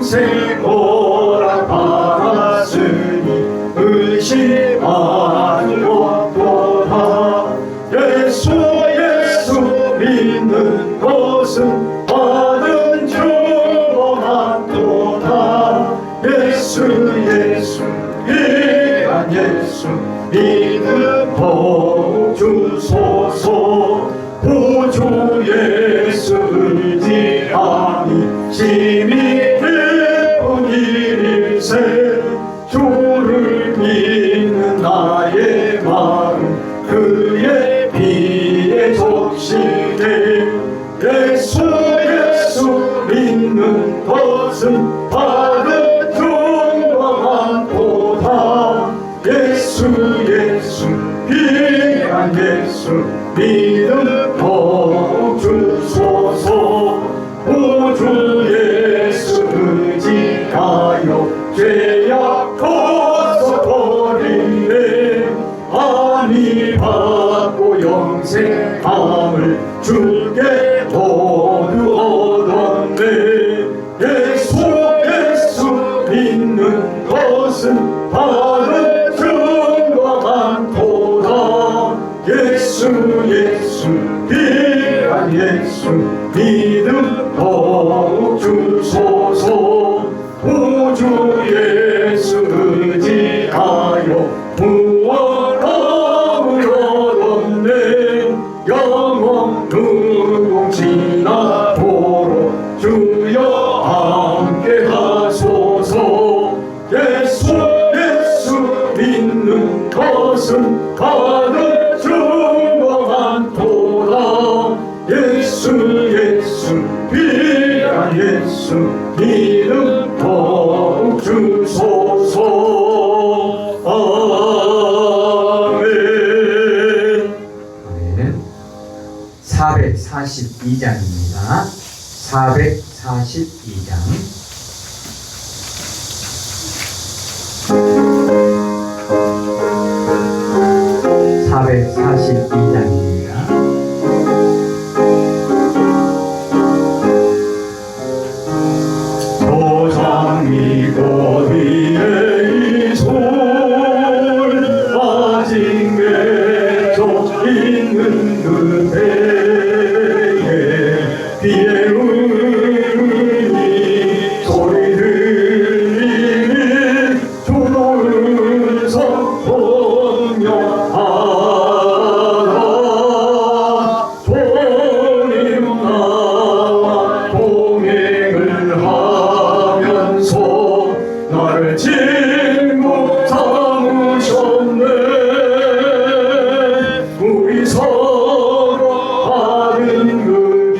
영생 허락받았으니 의심하는 것보다 예수 믿는 것은 받은 증거만도다. 예수 귀한 예수 믿음 더욱 주소서. 구주 예수 의지함이 심히 기쁜 일일세. 주를 믿는 나의 마음 그의 피에 적시네. 예수 믿는 것은 받은 증거만도다. 예수 귀한 예수 믿음 더욱 주소서. 구주 예수 의지하여 죄악 벗어버리네. 아니 받고 영생함을 주께 모두 얻었네. 예수 믿는 것은 받은 증거만도다. 예수 귀한 예수 믿음 더욱 주소서. 구주 예수 의지하여 구원함을 얻었네. 영원 무궁지나도록 주여 함께 하소서. 예수 믿는 것은 받은 증거만도다. 예수 귀한 예수 믿음 더욱 주소서. 아멘. 아멘. 442장입니다. 442장. 도장미 거리에 이 손 아직 맺혀 있는 그대의 비에 울음이 소리 들리니 주를 선포명하라. 주님 나와 동행을 하면서 나를 친구 삼으셨네. 우리 서로 받은 그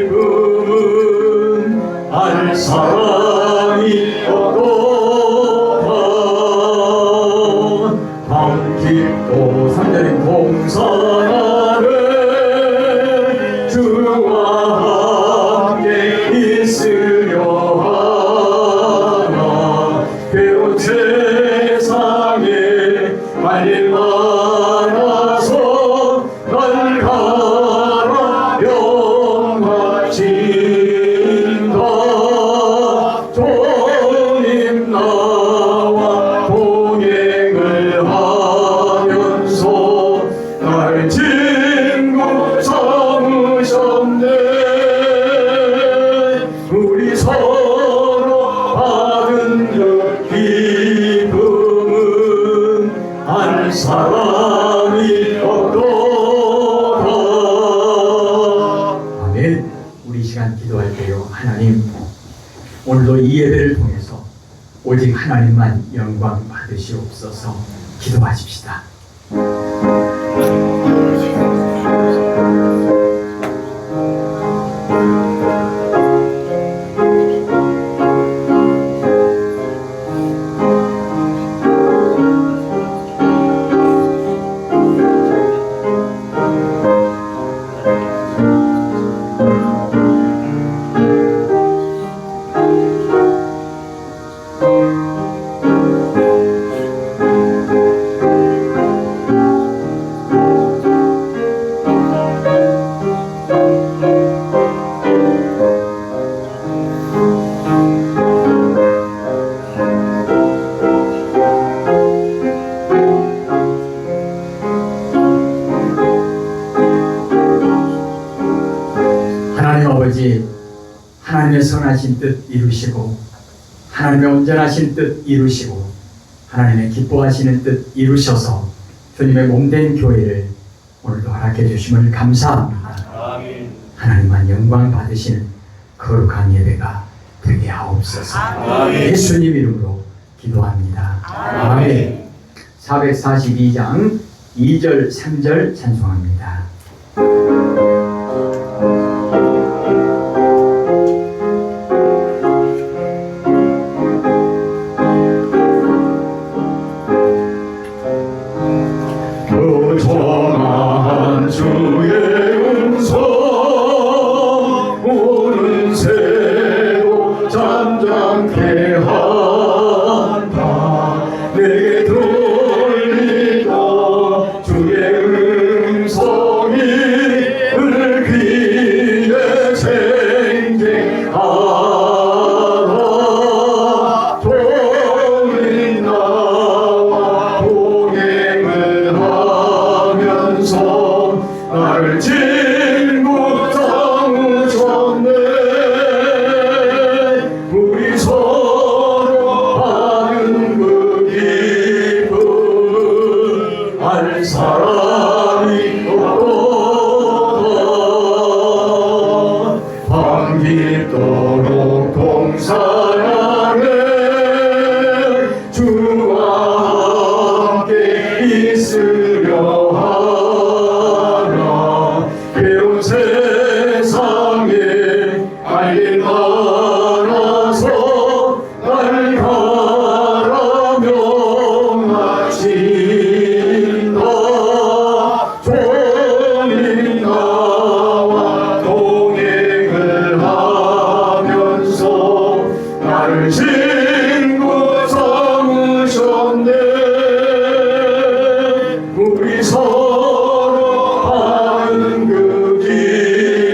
기쁨은 알 사람이 없도다. 밤깊고 산절인 봉사하네. 주와 함께 있으려 하나. 괴로운 세상에 빨리 말아서 날 가라 명하신다. 주님 나와 동행을 하면서 날 친구 삼으셨네. 우리 서로 받은 그 기쁨은 알 사람이 없도다. 아멘. 우리 시간 기도할 때요. 하나님, 오늘도 이 예배를 통해서 오직 하나님만 영광 받으시옵소서. 기도하십시다. 하나님 아버지, 하나님의 선하신 뜻 이루시고 하나님의 온전하신 뜻 이루시고 하나님의 기뻐하시는 뜻 이루셔서 주님의 몸된 교회를 오늘도 허락해 주심을 감사합니다. 아멘. 하나님만 영광 받으시는 거룩한 예배가 되게 하옵소서. 아멘. 예수님 이름으로 기도합니다. 아멘. 442장 2절 3절 찬송합니다. 정한 주의 음성 오는 새로 잠잠케 한다. 내게 들리던 주의 음성이 늘 귀에 생생하다. 종이 나와 동행을 하면서 나를 친구 삼으셨네. 우리 서로 하는 그 기쁨 알 사람이 없도다. 밤 깊도록 동산하네. 주와 함께 있으려 하나. 괴로운 세상에 알릴 많아서 날 가라 명하신다. 종이 나와 동행을 하면서 나를 친구 삼으셨네. 우리 서로 하는 그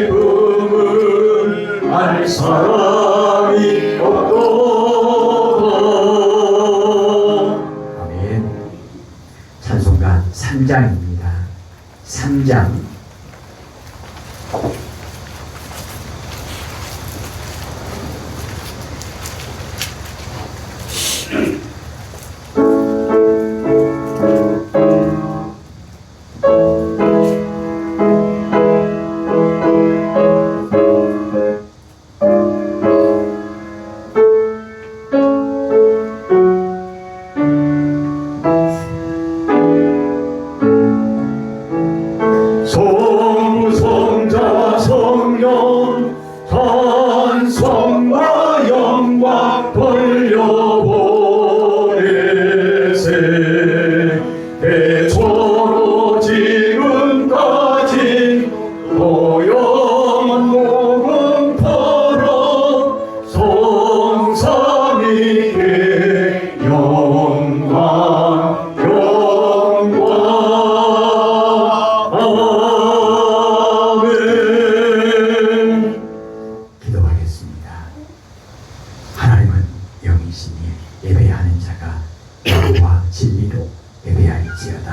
기쁨을 알 사람이 없도다. 아멘. 찬송가 3장입니다. 3장. 성부 성자 성령 찬송과 영광 돌려보내세. 대초로 지금까지 고연 목은 털어 성삼위께 영광 영광. 아멘. 기도하겠습니다. 하나님은 영이시니 예배하는 자가 영과 진리로 예배할지어다.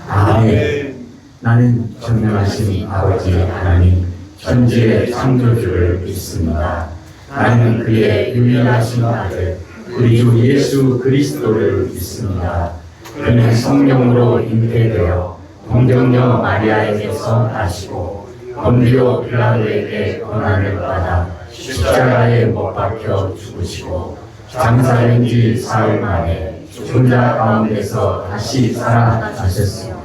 아멘. 나는 전능하신 아버지 하나님 천지의 창조주를 믿습니다. 나는 그의 유일하신 아들 우리 주 예수 그리스도를 믿습니다. 그는 성령으로 잉태되어 동정녀 마리아에게서 나시고 본디오 빌라도에게 고난을 받아 십자가에 못 박혀 죽으시고 장사된 지 사흘 만에 죽은 자 가운데서 다시 살아나셨으며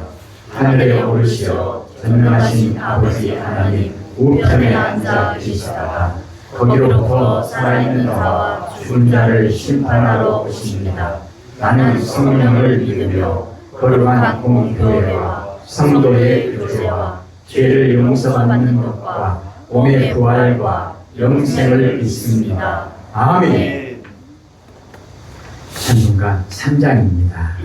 하늘에 오르시어 전능하신 아버지 하나님 우편에 앉아 계시다가 거기로부터 살아있는 자와 죽은 자를 심판하러 오십니다. 나는 성령을 믿으며 거룩한 공교회와 성도의 교제와 죄를 용서받는 것과 몸의 부활과 영생을 믿습니다. 아멘. 찬송가 3장입니다.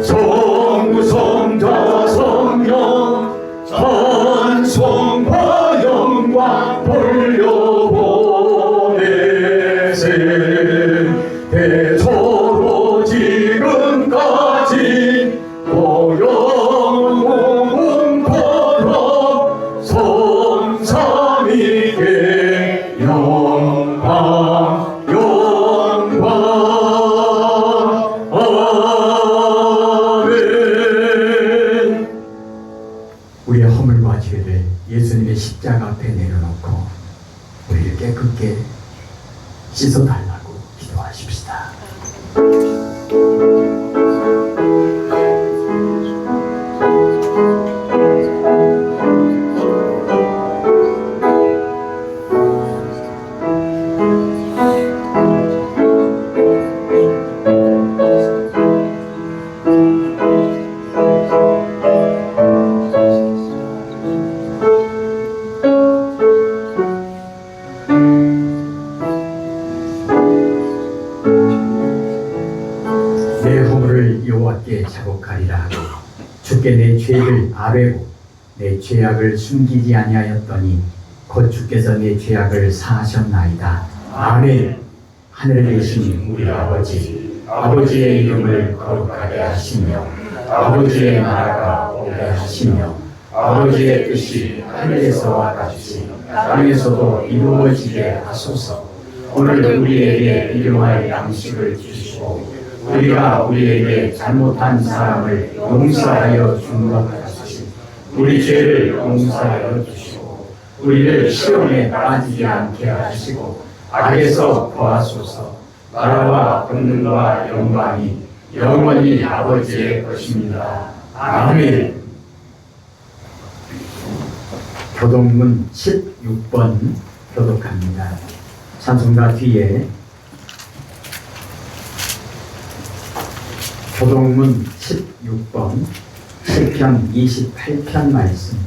성부 성자 성령 찬송과 영광 돌려보내세. 대초로 지금까지 고영웅처럼 성삼위께 영광 영광 아멘. 우리의 허물과 죄를 예수님의 십자가 앞에 내려놓고 우리를 깨끗게 씻어달라고 기도하십시다. 내 허물을 여호와께 자복하리라 하고 주께 내 죄를 아뢰고 내 죄악을 숨기지 아니하였더니 곧 주께서 내 죄악을 사하셨나이다. 아멘. 하늘에 계신 우리 아버지, 아버지의 이름을 거룩하게 하시며 아버지의 나라가 오게 하시며 아버지의 뜻이 하늘에서와 같이 땅에서도 이루어지게 하소서. 오늘 우리에게 일용할 양식을 주시고 우리가 우리에게 잘못한 사람을 용서하여 준 것 같이 우리 죄를 용서하여 주시고 우리를 시험에 빠지지 않게 하시고 악에서 구하소서. 나라와 권능과 영광이 영원히 아버지의 것입니다. 아멘. 교동문 16번 교독합니다. 찬송가 뒤에 교동문 16번 시편 28편 말씀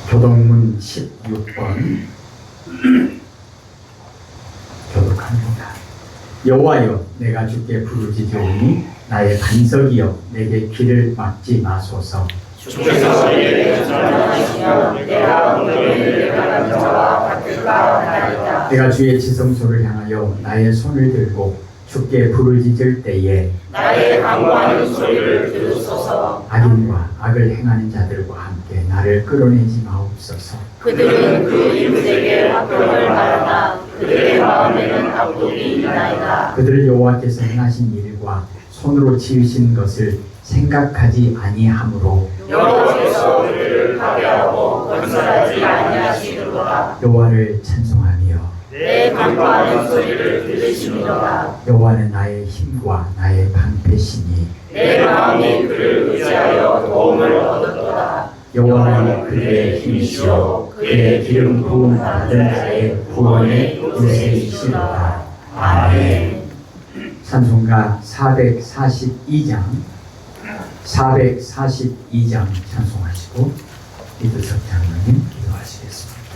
교동문 16번 교독합니다. 여호와여 내가 주께 부르짖으오니 나의 반석이여 내게 길을 막지 마소서. 주께서 우리에게 전하시며 내가 오늘 가는 자와 같을까 하나이다. 내가 주의 지성소를 향하여 나의 손을 들고 주께 부르짖을 때에 나의 강구하는 소리를 들으소서. 악인과 악을 행하는 자들과 함께 나를 끌어내지 마옵소서. 그들은 그 이웃에게 화평을 말하나 그들의 마음에는 악독이 있나이다. 그들을 여호와께서 행하신 일과 손으로 지으신 것을 생각하지 아니하므로 여호와께서 그들을 파괴하고 건설하지 아니하시리로다. 여호와를 찬송하며 내 강구하는 소리를 들으시리로다. 여호와는 나의 힘과 나의 방패시니 내 마음이 그를 의지하여 도움을 얻었도다. 여호와는 그의 힘이시오 그의 기름 부음 받은 자의 구원의 요새이시로다. 아멘. 찬송가 442장 찬송하시고 이두석 장로님 기도하시겠습니다.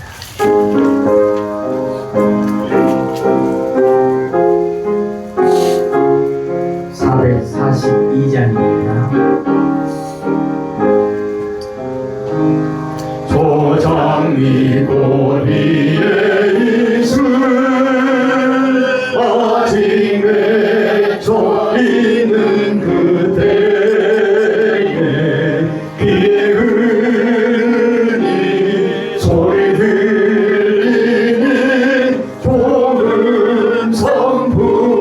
조장미 고리에 이슬 아직 맺혀 있는 그때에 귀에 흐르니 소리 들리니 좋은 성품명하라.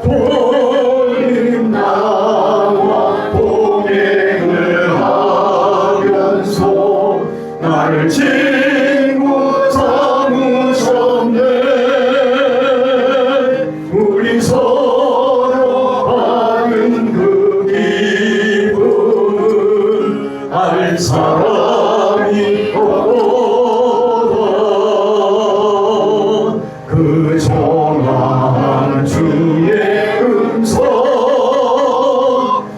보는 나와 동행을 하면서 나를 친구 삼으셨네. 우리 서로 받은 그 기쁨은 알 사람이 없다. 그 전한 주의 음성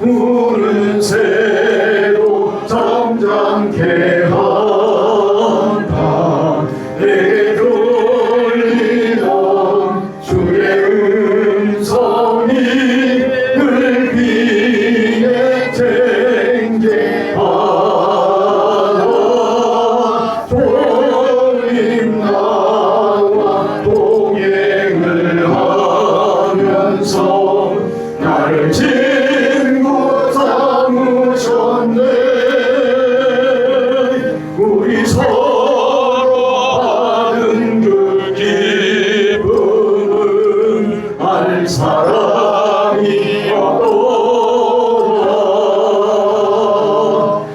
우는 새도 잠잠케 한다. 서로 받은 그 기쁨은 알 사람이 없도다.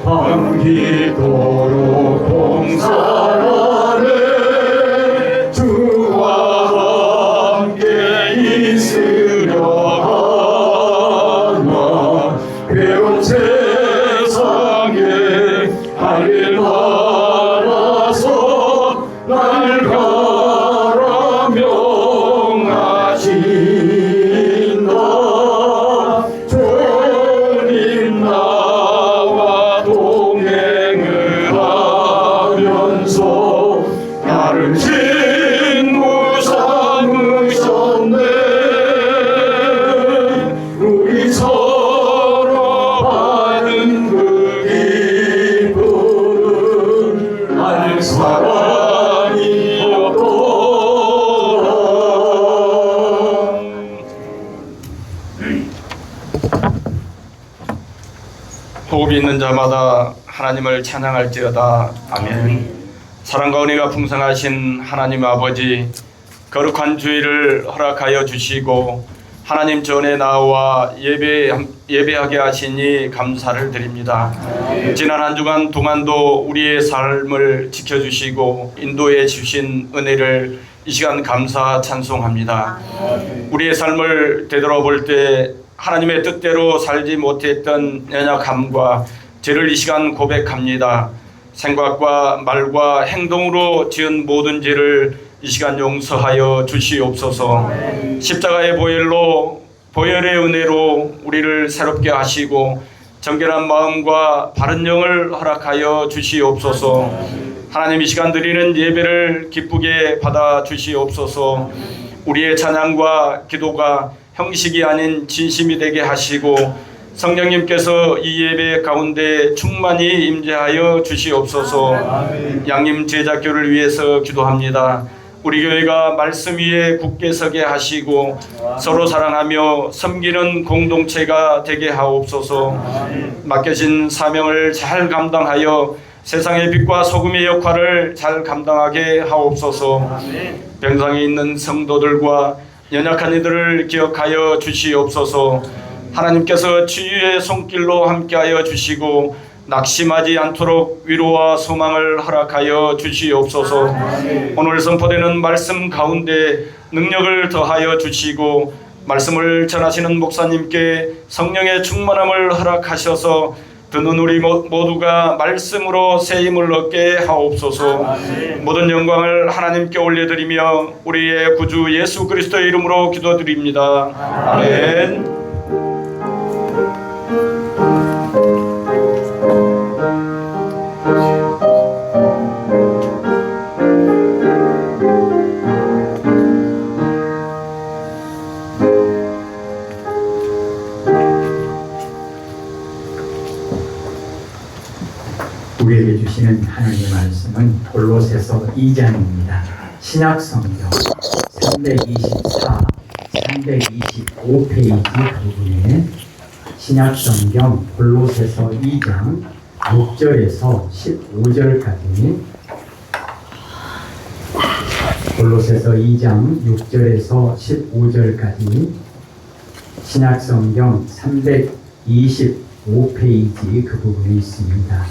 밤기도록 동산하네 주와 함께 있으려 하나 괴로운 세상에 할 알아서 날 가라 명하신다. 주님 나와 동행을 하면서 나를 친구 삼으셨네. 우리 서로 받은 그 기쁨은 알 사람이 없도다. 호흡이 있는 자마다 하나님을 찬양할지어다. 아멘. 사랑과 은혜가 풍성하신 하나님 아버지, 거룩한 주일을 허락하여 주시고 하나님 전에 나와 예배하게 하시니 감사를 드립니다. 지난 한 주간 동안도 우리의 삶을 지켜주시고 인도해 주신 은혜를 이 시간 감사 찬송합니다. 우리의 삶을 되돌아볼 때 하나님의 뜻대로 살지 못했던 연약함과 죄를 이 시간 고백합니다. 생각과 말과 행동으로 지은 모든 죄를 이 시간 용서하여 주시옵소서. 십자가의 보혈의 은혜로 우리를 새롭게 하시고 정결한 마음과 바른 영을 허락하여 주시옵소서. 하나님 이 시간 드리는 예배를 기쁘게 받아 주시옵소서. 우리의 찬양과 기도가 형식이 아닌 진심이 되게 하시고 성령님께서 이 예배 가운데 충만히 임재하여 주시옵소서. 양림 제자교를 위해서 기도합니다. 우리 교회가 말씀 위에 굳게 서게 하시고 서로 사랑하며 섬기는 공동체가 되게 하옵소서. 맡겨진 사명을 잘 감당하여 세상의 빛과 소금의 역할을 잘 감당하게 하옵소서. 병상에 있는 성도들과 연약한 이들을 기억하여 주시옵소서. 하나님께서 치유의 손길로 함께하여 주시고 낙심하지 않도록 위로와 소망을 허락하여 주시옵소서. 오늘 선포되는 말씀 가운데 능력을 더하여 주시고 말씀을 전하시는 목사님께 성령의 충만함을 허락하셔서 듣는 우리 모두가 말씀으로 새 힘을 얻게 하옵소서. 모든 영광을 하나님께 올려드리며 우리의 구주 예수 그리스도의 이름으로 기도드립니다. 아멘. 우리에게 주시는 하나님의 말씀은 골로새서 2장입니다. 신약 성경 324, 325페이지 부분에 신약 성경 골로새서 2장 6절에서 15절까지 골로새서 2장 6절에서 15절까지 신약 성경 325페이지 그 부분에 있습니다.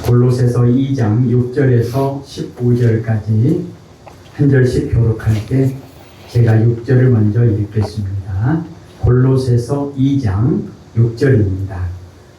골로새서 2장 6절에서 15절까지 한 절씩 교독할 때 제가 6절을 먼저 읽겠습니다. 골로새서 2장 6절입니다.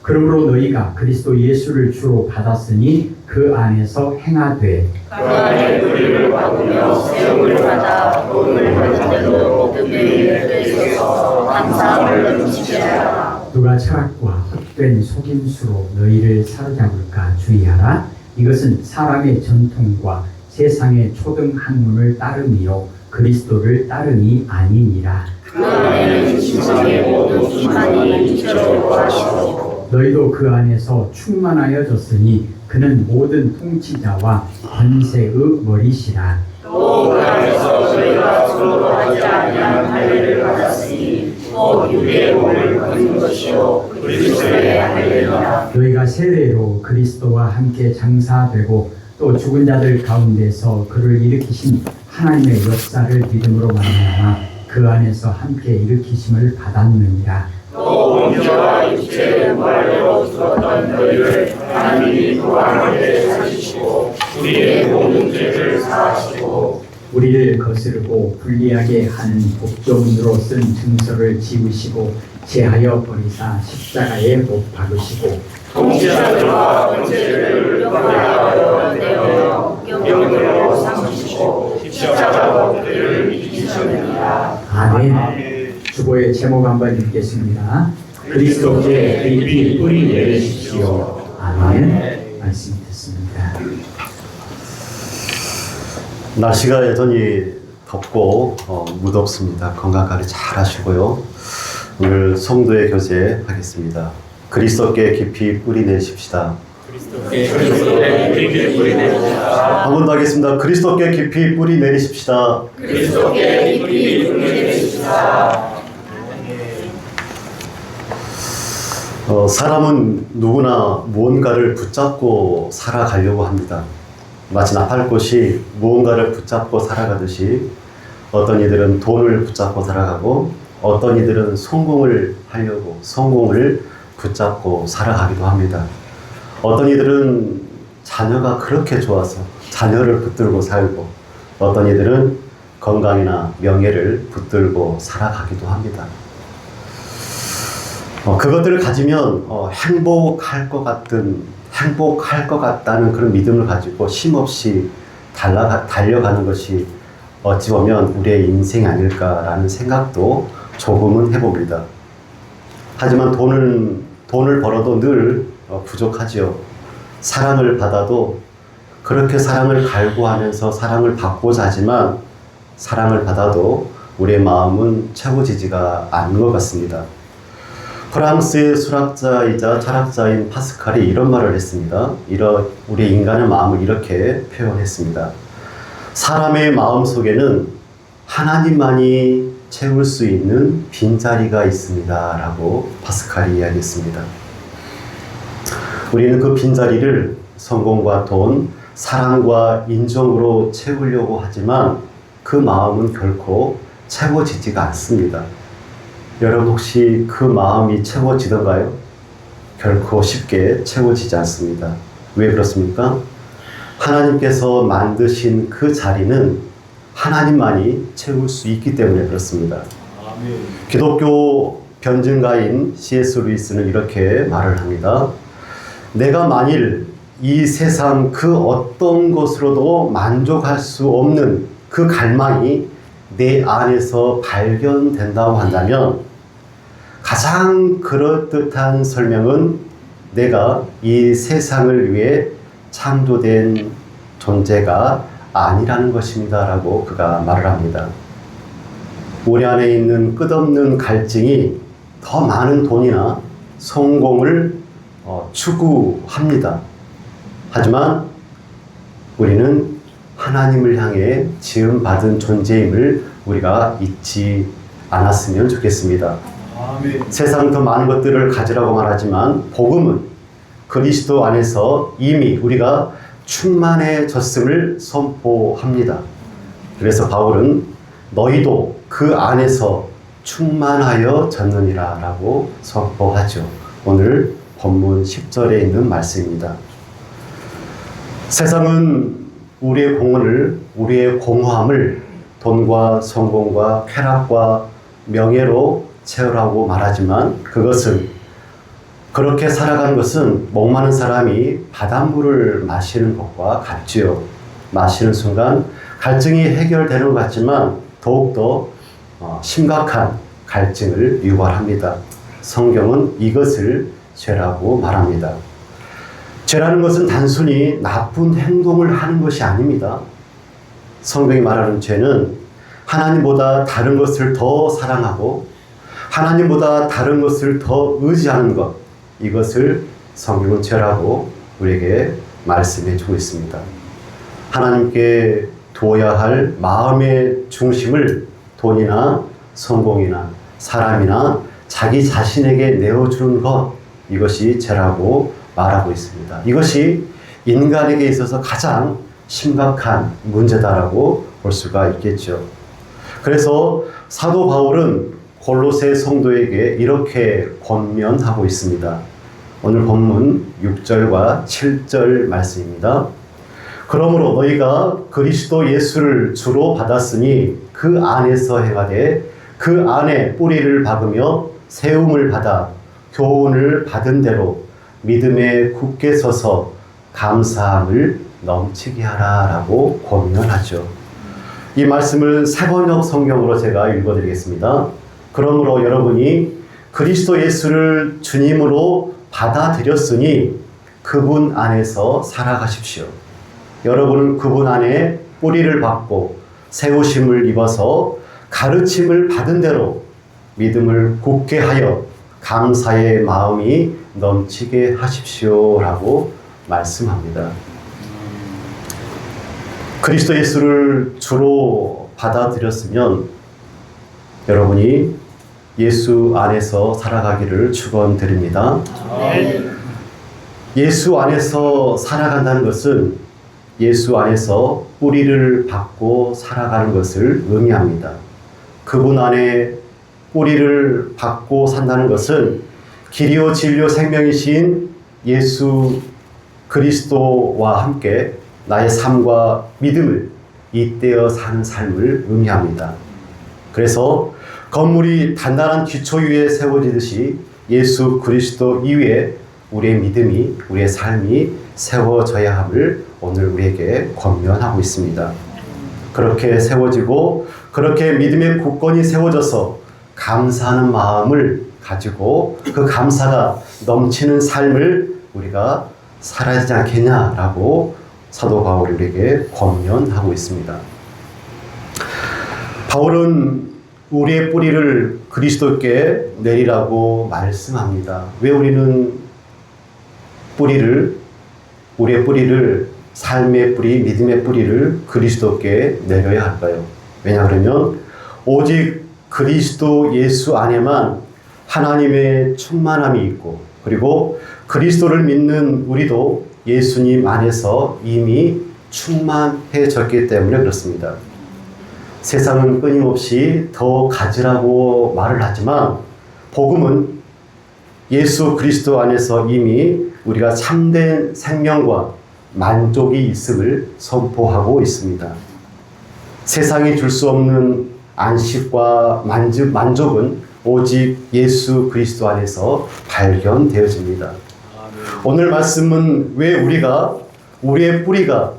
그러므로 너희가 그리스도 예수를 주로 받았으니 그 안에서 행하되 그 안에 우리를 받으며 세움을 받아 도움을 받은 대로 든든히 있어서 감사함을 넘치게 하라. 누가 철학과 헛된 속임수로 너희를 사로잡을까 주의하라. 이것은 사람의 전통과 세상의 초등 학문을 따름이요 그리스도를 따름이 아니니라. 그 안에는 지성의 모든 기만이 있도록 하시고 너희도 그 안에서 충만하여졌으니 그는 모든 통치자와 권세의 머리시라. 또 그 안에서 저희가 서로 하지 아니한 할례를 받았으니 곧 유대의 몸을 거둔 것이요 그리스도의 할례니라. 너희가 세례로 그리스도와 함께 장사되고 또 죽은 자들 가운데서 그를 일으키신 하나님의 역사를 믿음으로 말미암아 그 안에서 함께 일으키심을 받았느니라. 또 몸과 육체의 말로 죽었던 너희를 하나님이 그 안에 살리시고 우리의 모든 죄를 사하시고 우리를 거스르고 불리하게 하는 복종으로 쓴 증서를 지우시고 제하여 버리사 십자가에 못 박으시고 통치자들과 권세를 역사하여 내어 영으로 삼으시고 십자가로 그를 이기셨느니라. 아멘. 주보의 제목 한번 읽겠습니다. 그리스도께 깊이 뿌리 내리십시오. 아멘. 말씀 듣습니다. 날씨가 여전히 덥고 무덥습니다. 건강 관리 잘 하시고요. 오늘 성도의 교제 하겠습니다. 그리스도께 깊이 뿌리 내십시다. 그리스도께 깊이 뿌리 내리십시다. 한 번 더 하겠습니다. 그리스도께 깊이 뿌리 내리십시다. 그리스도께 깊이 뿌리 내리십시다. 사람은 누구나 무언가를 붙잡고 살아가려고 합니다. 마치 나팔꽃이 무언가를 붙잡고 살아가듯이 어떤 이들은 돈을 붙잡고 살아가고 어떤 이들은 성공을 하려고 성공을 붙잡고 살아가기도 합니다. 어떤 이들은 자녀가 그렇게 좋아서 자녀를 붙들고 살고 어떤 이들은 건강이나 명예를 붙들고 살아가기도 합니다. 그것들을 가지면 행복할 것 같다는 그런 믿음을 가지고 쉼없이 달려가는 것이 어찌 보면 우리의 인생이 아닐까라는 생각도 조금은 해봅니다. 하지만 돈을 벌어도 늘 부족하지요. 사랑을 받아도 그렇게 사랑을 갈구하면서 사랑을 받고자 하지만 사랑을 받아도 우리의 마음은 채워지지가 않는 것 같습니다. 프랑스의 수학자이자 철학자인 파스칼이 이런 말을 했습니다. 우리 인간의 마음을 이렇게 표현했습니다. 사람의 마음 속에는 하나님만이 채울 수 있는 빈자리가 있습니다. 라고 파스칼이 이야기했습니다. 우리는 그 빈자리를 성공과 돈, 사랑과 인정으로 채우려고 하지만 그 마음은 결코 채워지지가 않습니다. 여러분 혹시 그 마음이 채워지던가요? 결코 쉽게 채워지지 않습니다. 왜 그렇습니까? 하나님께서 만드신 그 자리는 하나님만이 채울 수 있기 때문에 그렇습니다. 아멘. 기독교 변증가인 C.S. 루이스는 이렇게 말을 합니다. 내가 만일 이 세상 그 어떤 것으로도 만족할 수 없는 그 갈망이 내 안에서 발견된다고 한다면 가장 그럴듯한 설명은 내가 이 세상을 위해 창조된 존재가 아니라는 것입니다. 라고 그가 말을 합니다. 우리 안에 있는 끝없는 갈증이 더 많은 돈이나 성공을 추구합니다. 하지만 우리는 하나님을 향해 지음받은 존재임을 우리가 잊지 않았으면 좋겠습니다. 아멘. 세상 더 많은 것들을 가지라고 말하지만 복음은 그리스도 안에서 이미 우리가 충만해졌음을 선포합니다. 그래서 바울은 너희도 그 안에서 충만하여졌느니라 라고 선포하죠. 오늘 본문 10절에 있는 말씀입니다. 세상은 우리의 공허함을 돈과 성공과 쾌락과 명예로 채우라고 말하지만 그렇게 살아가는 것은 목마른 사람이 바닷물을 마시는 것과 같지요. 마시는 순간 갈증이 해결되는 것 같지만 더욱더 심각한 갈증을 유발합니다. 성경은 이것을 죄라고 말합니다. 죄라는 것은 단순히 나쁜 행동을 하는 것이 아닙니다. 성경이 말하는 죄는 하나님보다 다른 것을 더 사랑하고 하나님보다 다른 것을 더 의지하는 것, 이것을 성경은 죄라고 우리에게 말씀해 주고 있습니다. 하나님께 두어야 할 마음의 중심을 돈이나 성공이나 사람이나 자기 자신에게 내어주는 것, 이것이 죄라고 말하고 있습니다. 이것이 인간에게 있어서 가장 심각한 문제다라고 볼 수가 있겠죠. 그래서 사도 바울은 골로새 성도에게 이렇게 권면하고 있습니다. 오늘 본문 6절과 7절 말씀입니다. 그러므로 너희가 그리스도 예수를 주로 받았으니 그 안에서 행하되 그 안에 뿌리를 박으며 세움을 받아 교훈을 받은 대로 믿음에 굳게 서서 감사함을 넘치게 하라라고 권면하죠. 이 말씀을 세번역 성경으로 제가 읽어드리겠습니다. 그러므로 여러분이 그리스도 예수를 주님으로 받아들였으니 그분 안에서 살아가십시오. 여러분은 그분 안에 뿌리를 박고 세우심을 입어서 가르침을 받은 대로 믿음을 굳게 하여 감사의 마음이 넘치게 하십시오라고 말씀합니다. 그리스도 예수를 주로 받아들였으면 여러분이 예수 안에서 살아가기를 축원드립니다. 예수 안에서 살아간다는 것은 예수 안에서 뿌리를 박고 살아가는 것을 의미합니다. 그분 안에 뿌리를 박고 산다는 것은 길이요 진리요 생명이신 예수 그리스도와 함께 나의 삶과 믿음을 잇대어 사는 삶을 의미합니다. 그래서 건물이 단단한 기초 위에 세워지듯이 예수 그리스도 이외에 우리의 믿음이, 우리의 삶이 세워져야 함을 오늘 우리에게 권면하고 있습니다. 그렇게 세워지고 그렇게 믿음의 굳건히 세워져서 감사하는 마음을 가지고 그 감사가 넘치는 삶을 우리가 살아야 되지 않겠냐라고 사도 바울이 우리에게 권면하고 있습니다. 바울은 우리의 뿌리를 그리스도께 내리라고 말씀합니다. 왜 우리는 우리의 뿌리를, 삶의 뿌리, 믿음의 뿌리를 그리스도께 내려야 할까요? 왜냐하면 오직 그리스도 예수 안에만 하나님의 충만함이 있고, 그리고 그리스도를 믿는 우리도 예수님 안에서 이미 충만해졌기 때문에 그렇습니다. 세상은 끊임없이 더 가지라고 말을 하지만 복음은 예수 그리스도 안에서 이미 우리가 참된 생명과 만족이 있음을 선포하고 있습니다. 세상이 줄 수 없는 안식과 만족은 오직 예수 그리스도 안에서 발견되어집니다. 오늘 말씀은 왜 우리의 뿌리가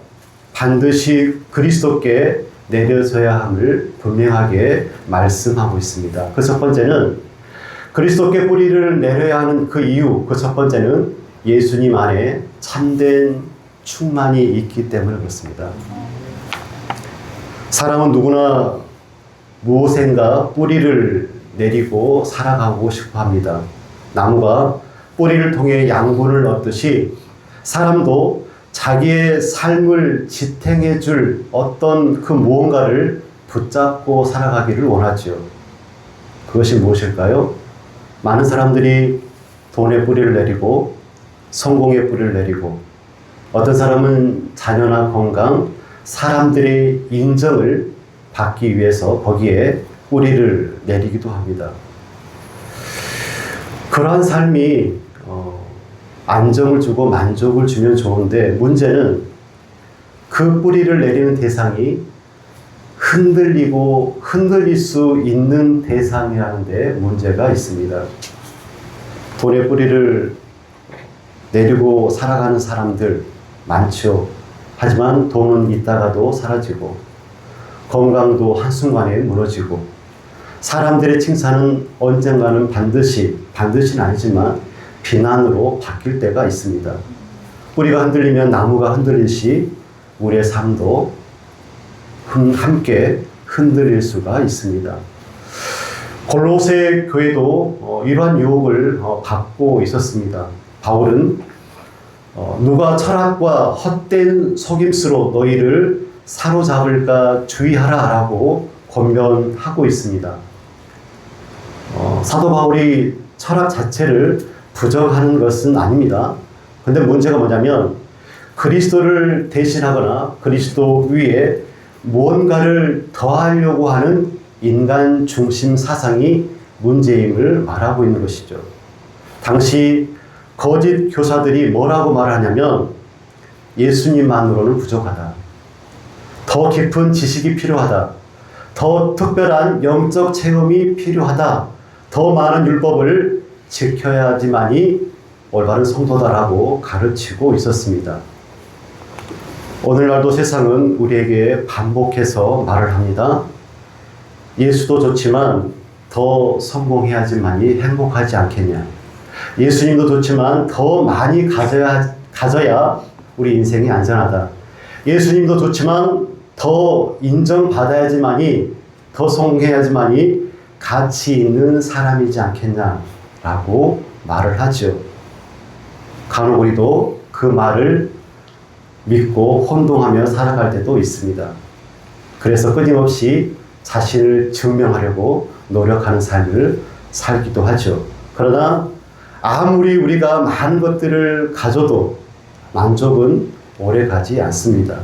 반드시 그리스도께 내려져야 함을 분명하게 말씀하고 있습니다. 그 첫 번째는 그리스도께 뿌리를 내려야 하는 그 이유, 그 첫 번째는 예수님 안에 참된 충만이 있기 때문에 그렇습니다. 사람은 누구나 무엇인가 뿌리를 내리고 살아가고 싶어 합니다. 나무가 뿌리를 통해 양분을 얻듯이 사람도 자기의 삶을 지탱해 줄 어떤 그 무언가를 붙잡고 살아가기를 원하죠. 그것이 무엇일까요? 많은 사람들이 돈의 뿌리를 내리고 성공의 뿌리를 내리고 어떤 사람은 자녀나 건강, 사람들의 인정을 받기 위해서 거기에 뿌리를 내리기도 합니다. 그러한 삶이 안정을 주고 만족을 주면 좋은데 문제는 그 뿌리를 내리는 대상이 흔들릴 수 있는 대상이라는 데 문제가 있습니다. 돈의 뿌리를 내리고 살아가는 사람들 많죠. 하지만 돈은 있다가도 사라지고 건강도 한순간에 무너지고 사람들의 칭찬은 언젠가는 반드시는 아니지만 비난으로 바뀔 때가 있습니다. 뿌리가 흔들리면 나무가 흔들리듯이 우리의 삶도 함께 흔들릴 수가 있습니다. 골로새 교회도 이러한 유혹을 받고 있었습니다. 바울은 누가 철학과 헛된 속임수로 너희를 사로잡을까 주의하라 라고 권면하고 있습니다. 사도 바울이 철학 자체를 부정하는 것은 아닙니다. 근데 문제가 뭐냐면 그리스도를 대신하거나 그리스도 위에 무언가를 더하려고 하는 인간 중심 사상이 문제임을 말하고 있는 것이죠. 당시 거짓 교사들이 뭐라고 말하냐면 예수님만으로는 부족하다. 더 깊은 지식이 필요하다. 더 특별한 영적 체험이 필요하다. 더 많은 율법을 지켜야지만이 올바른 성도다라고 가르치고 있었습니다. 오늘날도 세상은 우리에게 반복해서 말을 합니다. 예수도 좋지만 더 성공해야지만이 행복하지 않겠냐. 예수님도 좋지만 더 많이 가져야 우리 인생이 안전하다. 예수님도 좋지만 더 인정받아야지만이, 더 성공해야지만이 가치 있는 사람이지 않겠냐라고 말을 하죠. 간혹 우리도 그 말을 믿고 혼동하며 살아갈 때도 있습니다. 그래서 끊임없이 자신을 증명하려고 노력하는 삶을 살기도 하죠. 그러나 아무리 우리가 많은 것들을 가져도 만족은 오래 가지 않습니다.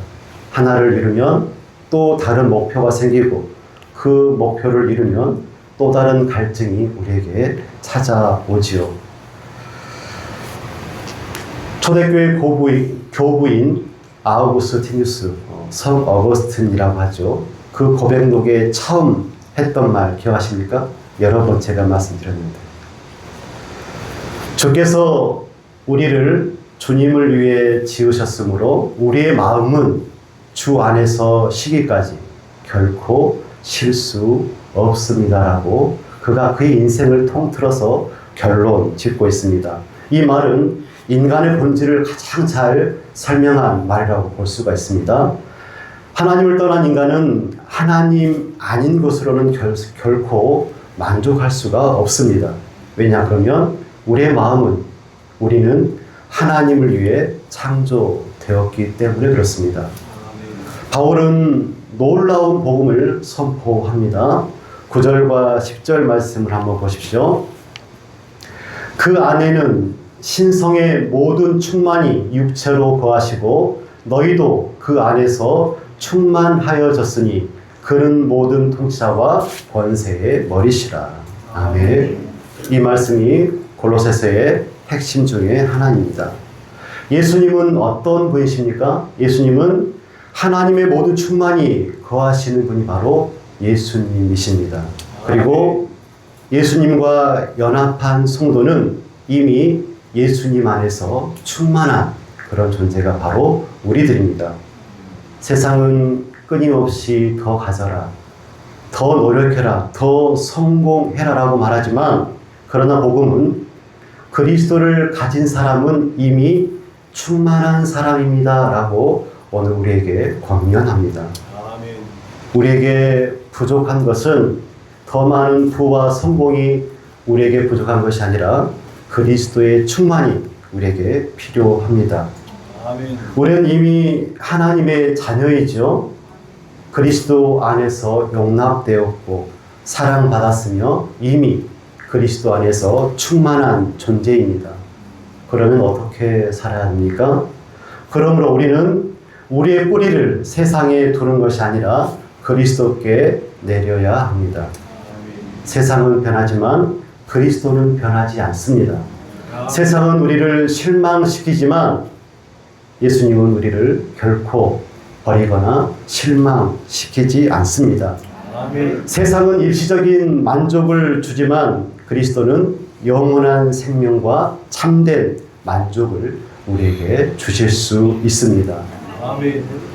하나를 이루면 또 다른 목표가 생기고 그 목표를 이루면 또 다른 갈증이 우리에게 찾아오지요. 초대교회 교부인 아우구스티누스, 성 어거스틴이라고 하죠. 그 고백록에 처음 했던 말 기억하십니까? 여러 번 제가 말씀드렸는데, 주께서 우리를 주님을 위해 지으셨으므로 우리의 마음은 주 안에서 쉬기까지 결코 쉴 수 없습니다라고 그가 그의 인생을 통틀어서 결론 짓고 있습니다. 이 말은 인간의 본질을 가장 잘 설명한 말이라고 볼 수가 있습니다. 하나님을 떠난 인간은 하나님 아닌 것으로는 결코 만족할 수가 없습니다. 왜냐 그러면 우리의 마음은, 우리는 하나님을 위해 창조되었기 때문에 그렇습니다. 바울은 놀라운 복음을 선포합니다. 9절과 10절 말씀을 한번 보십시오. 그 안에는 신성의 모든 충만이 육체로 거하시고 너희도 그 안에서 충만하여졌으니 그는 모든 통치자와 권세의 머리시라. 아멘. 이 말씀이 골로새서의 핵심 중에 하나입니다. 예수님은 어떤 분이십니까? 예수님은 하나님의 모든 충만이 거하시는 분이 바로 예수님이십니다. 그리고 예수님과 연합한 성도는 이미 예수님 안에서 충만한 그런 존재가 바로 우리들입니다. 세상은 끊임없이 더 가져라, 더 노력해라, 더 성공해라 라고 말하지만, 그러나 복음은 그리스도를 가진 사람은 이미 충만한 사람입니다 라고 오늘 우리에게 권면합니다. 우리에게 부족한 것은 더 많은 부와 성공이 우리에게 부족한 것이 아니라 그리스도의 충만이 우리에게 필요합니다. 우리는 이미 하나님의 자녀이죠. 그리스도 안에서 용납되었고 사랑받았으며 이미 그리스도 안에서 충만한 존재입니다. 그러면 어떻게 살아야 합니까? 그러므로 우리는 우리의 뿌리를 세상에 두는 것이 아니라 그리스도께 내려야 합니다. 세상은 변하지만 그리스도는 변하지 않습니다. 세상은 우리를 실망시키지만 예수님은 우리를 결코 버리거나 실망시키지 않습니다. 세상은 일시적인 만족을 주지만 그리스도는 영원한 생명과 참된 만족을 우리에게 주실 수 있습니다.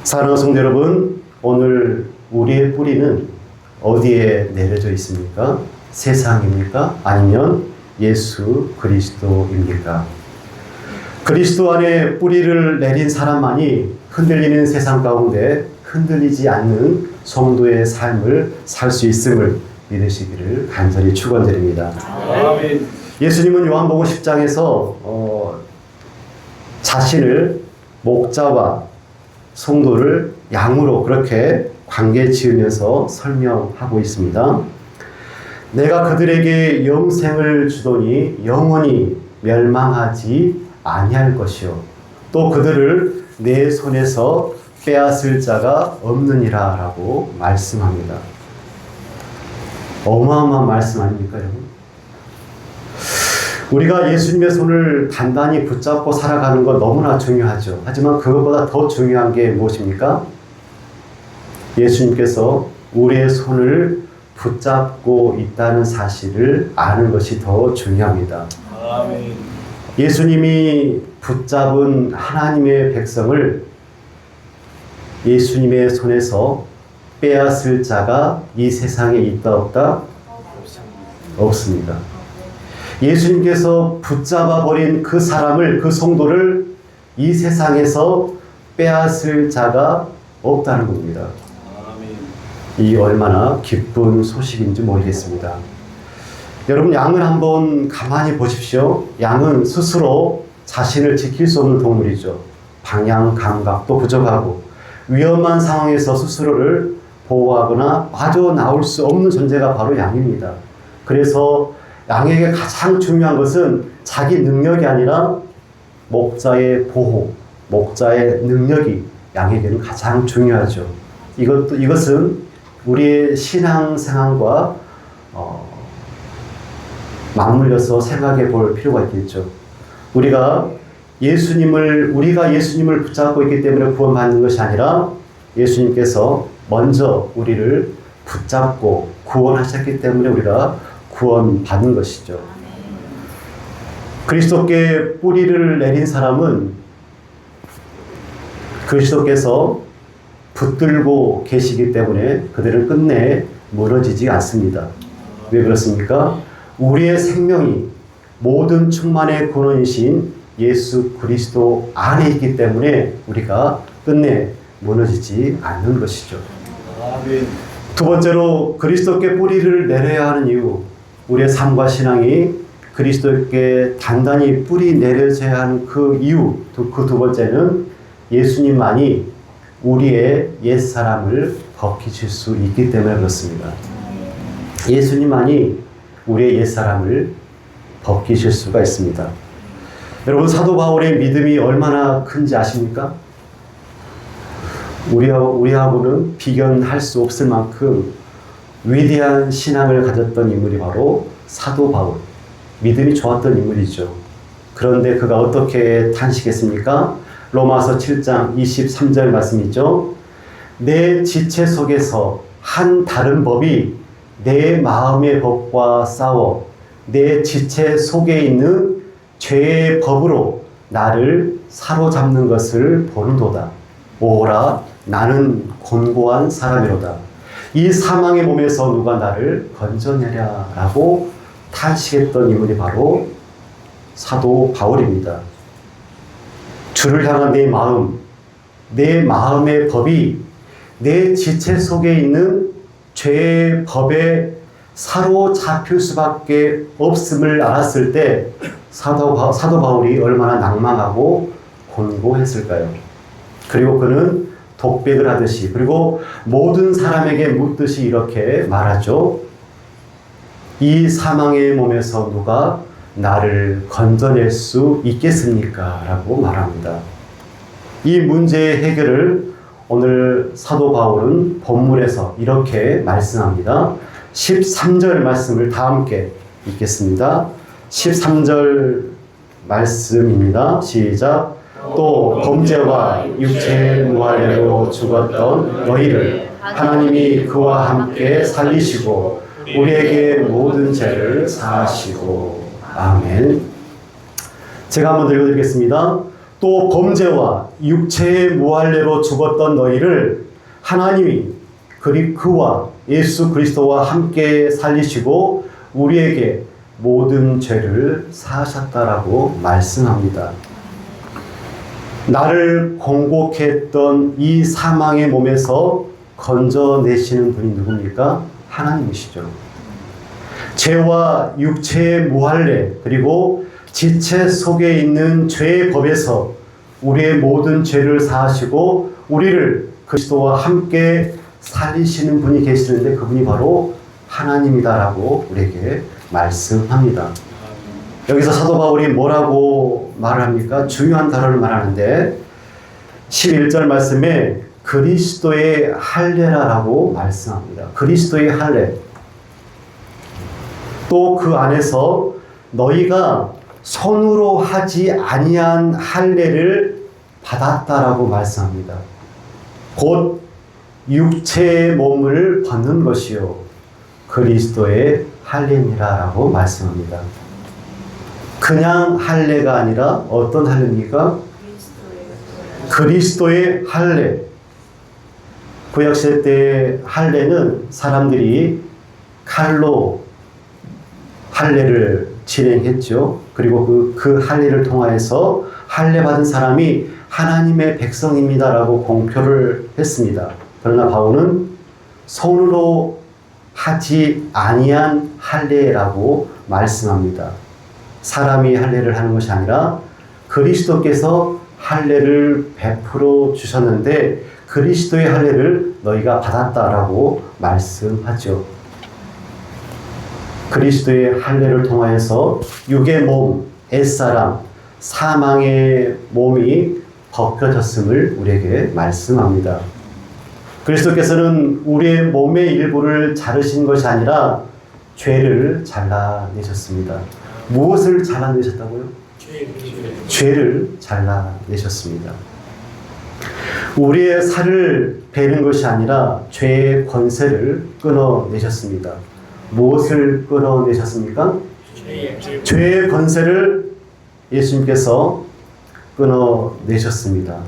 사랑하는 성도 여러분, 오늘 우리의 뿌리는 어디에 내려져 있습니까? 세상입니까? 아니면 예수 그리스도입니까? 그리스도 안에 뿌리를 내린 사람만이 흔들리는 세상 가운데 흔들리지 않는 성도의 삶을 살 수 있음을 믿으시기를 간절히 축원드립니다. 아멘. 예수님은 요한복음 10장에서 자신을 목자와 성도를 양으로 그렇게 관계 지으면서 설명하고 있습니다. 내가 그들에게 영생을 주더니 영원히 멸망하지 아니할 것이요 또 그들을 내 손에서 빼앗을 자가 없느니라 라고 말씀합니다. 어마어마한 말씀 아닙니까 여러분? 우리가 예수님의 손을 단단히 붙잡고 살아가는 건 너무나 중요하죠. 하지만 그것보다 더 중요한 게 무엇입니까? 예수님께서 우리의 손을 붙잡고 있다는 사실을 아는 것이 더 중요합니다. 아멘. 예수님이 붙잡은 하나님의 백성을 예수님의 손에서 빼앗을 자가 이 세상에 있다 없다? 없습니다. 예수님께서 붙잡아 버린 그 사람을, 그 성도를 이 세상에서 빼앗을 자가 없다는 겁니다. 이 얼마나 기쁜 소식인지 모르겠습니다. 여러분, 양을 한번 가만히 보십시오. 양은 스스로 자신을 지킬 수 없는 동물이죠. 방향 감각도 부족하고 위험한 상황에서 스스로를 보호하거나 빠져나올 수 없는 존재가 바로 양입니다. 그래서 양에게 가장 중요한 것은 자기 능력이 아니라 목자의 보호, 목자의 능력이 양에게는 가장 중요하죠. 이것은 우리의 신앙생활과 맞물려서 생각해 볼 필요가 있겠죠. 우리가 예수님을 붙잡고 있기 때문에 구원받는 것이 아니라 예수님께서 먼저 우리를 붙잡고 구원하셨기 때문에 우리가 구원받는 것이죠. 그리스도께 뿌리를 내린 사람은 그리스도께서 붙들고 계시기 때문에 그들은 끝내 무너지지 않습니다. 왜 그렇습니까? 우리의 생명이 모든 충만의 근원이신 예수 그리스도 안에 있기 때문에 우리가 끝내 무너지지 않는 것이죠. 아멘. 두 번째로 그리스도께 뿌리를 내려야 하는 이유, 우리의 삶과 신앙이 그리스도께 단단히 뿌리 내려져야 하는 그 이유, 그 두 번째는 예수님만이 우리의 옛사람을 벗기실 수 있기 때문에 그렇습니다. 예수님만이 우리의 옛사람을 벗기실 수가 있습니다. 여러분, 사도 바울의 믿음이 얼마나 큰지 아십니까? 우리하고는 비견할 수 없을 만큼 위대한 신앙을 가졌던 인물이 바로 사도 바울. 믿음이 좋았던 인물이죠. 그런데 그가 어떻게 탄식했습니까? 로마서 7장 23절 말씀이죠. 내 지체 속에서 한 다른 법이 내 마음의 법과 싸워 내 지체 속에 있는 죄의 법으로 나를 사로잡는 것을 보는도다. 오라, 나는 곤고한 사람이로다. 이 사망의 몸에서 누가 나를 건져내랴 라고 탄식했던 인물이 바로 사도 바울입니다. 주를 향한 내 마음, 내 마음의 법이 내 지체 속에 있는 죄의 법에 사로잡힐 수밖에 없음을 알았을 때 사도 바울이 얼마나 낭망하고 곤고했을까요? 그리고 그는 독백을 하듯이, 그리고 모든 사람에게 묻듯이 이렇게 말하죠. 이 사망의 몸에서 누가 나를 건져낼 수 있겠습니까? 라고 말합니다. 이 문제의 해결을 오늘 사도 바울은 본문에서 이렇게 말씀합니다. 13절 말씀을 다 함께 읽겠습니다. 13절 말씀입니다. 시작. 또 범죄와 육체의 무할례로 죽었던 너희를 하나님이 그와 함께 살리시고 우리에게 모든 죄를 사하시고. 아멘. 제가 한번 읽어드리겠습니다. 또 범죄와 육체의 무할례로 죽었던 너희를 하나님이 그와 예수 그리스도와 함께 살리시고 우리에게 모든 죄를 사하셨다라고 말씀합니다. 나를 공고케 했던 이 사망의 몸에서 건져내시는 분이 누굽니까? 하나님이시죠. 죄와 육체의 무할례 그리고 지체 속에 있는 죄의 법에서 우리의 모든 죄를 사하시고 우리를 그리스도와 함께 살리시는 분이 계시는데 그분이 바로 하나님이다라고 우리에게 말씀합니다. 여기서 사도 바울이 뭐라고 말을 합니까? 중요한 단어를 말하는데 11절 말씀에 그리스도의 할례라라고 말씀합니다. 그리스도의 할례. 또 그 안에서 너희가 손으로 하지 아니한 할례를 받았다라고 말씀합니다. 곧 육체의 몸을 벗는 것이요 그리스도의 할례니라라고 말씀합니다. 그냥 할례가 아니라 어떤 할례입니까? 그리스도의 할례. 구약시대 때 할례는 사람들이 칼로 할례를 진행했죠. 그리고 그 할례를 통하여서 할례 받은 사람이 하나님의 백성입니다라고 공표를 했습니다. 그러나 바울은 손으로 하지 아니한 할례라고 말씀합니다. 사람이 할례를 하는 것이 아니라 그리스도께서 할례를 베풀어 주셨는데 그리스도의 할례를 너희가 받았다라고 말씀하죠. 그리스도의 할례를 통하여서 육의 몸, 옛사람, 사망의 몸이 벗겨졌음을 우리에게 말씀합니다. 그리스도께서는 우리의 몸의 일부를 자르신 것이 아니라 죄를 잘라내셨습니다. 무엇을 잘라내셨다고요? 죄를 잘라내셨습니다. 우리의 살을 베는 것이 아니라 죄의 권세를 끊어내셨습니다. 무엇을 끊어내셨습니까? 죄의 권세를 예수님께서 끊어내셨습니다.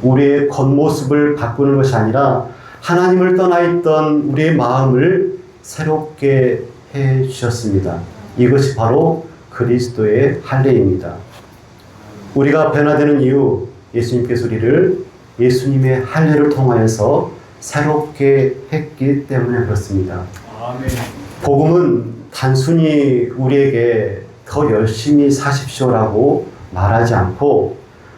우리의 겉모습을 바꾸는 것이 아니라 하나님을 떠나 있던 우리의 마음을 새롭게 해 주셨습니다. 이것이 바로 그리스도의 할례입니다. 우리가 변화되는 이유, 예수님께서 우리를 예수님의 할례를 통하여서 새롭게 했기 때문에 그렇습니다. 복음은 단순히 우리에게 더 열심히 사십시오라고 말하지 않고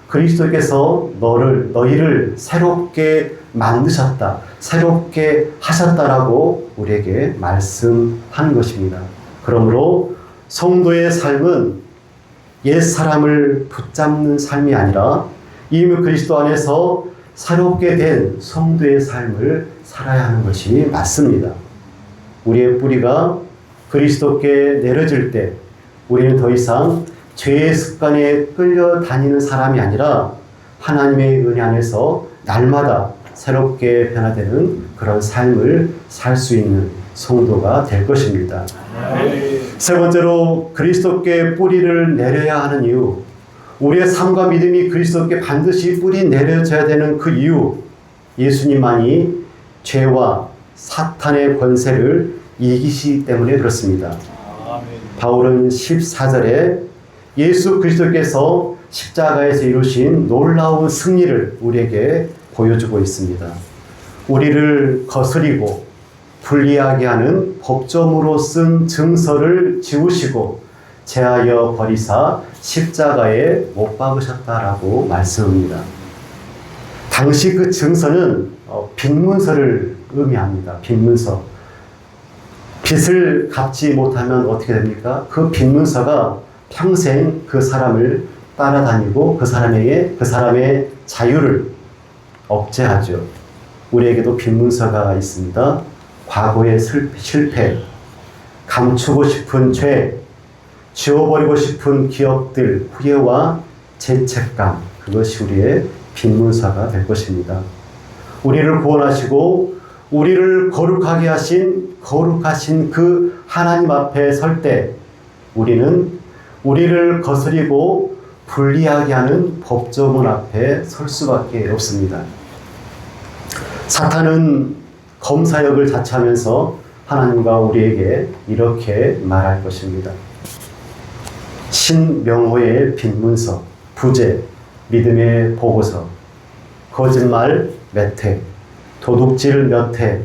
그리스도께서 너희를 새롭게 만드셨다, 새롭게 하셨다라고 우리에게 말씀하는 것입니다. 그러므로 성도의 삶은 옛 사람을 붙잡는 삶이 아니라 이미 그리스도 안에서 새롭게 된 성도의 삶을 살아야 하는 것이 맞습니다. 우리의 뿌리가 그리스도께 내려질 때 우리는 더 이상 죄의 습관에 끌려다니는 사람이 아니라 하나님의 은혜 안에서 날마다 새롭게 변화되는 그런 삶을 살 수 있는 성도가 될 것입니다. 세 번째로 그리스도께 뿌리를 내려야 하는 이유, 우리의 삶과 믿음이 그리스도께 반드시 뿌리 내려져야 되는 그 이유, 예수님만이 죄와 사탄의 권세를 이기시기 때문에 그렇습니다. 바울은 14절에 예수 그리스도께서 십자가에서 이루신 놀라운 승리를 우리에게 보여주고 있습니다. 우리를 거스리고 불리하게 하는 법정으로 쓴 증서를 지우시고 제하여 버리사 십자가에 못 박으셨다라고 말씀합니다. 당시 그 증서는 빈문서를 의미합니다. 빈문서. 빚을 갚지 못하면 어떻게 됩니까? 그 빈문서가 평생 그 사람을 따라다니고 그 사람의 자유를 억제하죠. 우리에게도 빈문서가 있습니다. 과거의 실패, 감추고 싶은 죄, 지워버리고 싶은 기억들, 후회와 죄책감, 그것이 우리의 빈문서가 될 것입니다. 우리를 구원하시고 우리를 거룩하게 거룩하신 그 하나님 앞에 설 때 우리는 우리를 거스리고 불리하게 하는 법조문 앞에 설 수밖에 없습니다. 사탄은 검사역을 자처하면서 하나님과 우리에게 이렇게 말할 것입니다. 신명호의 빈문서, 부재, 믿음의 보고서, 거짓말 몇 회, 도둑질 몇 회,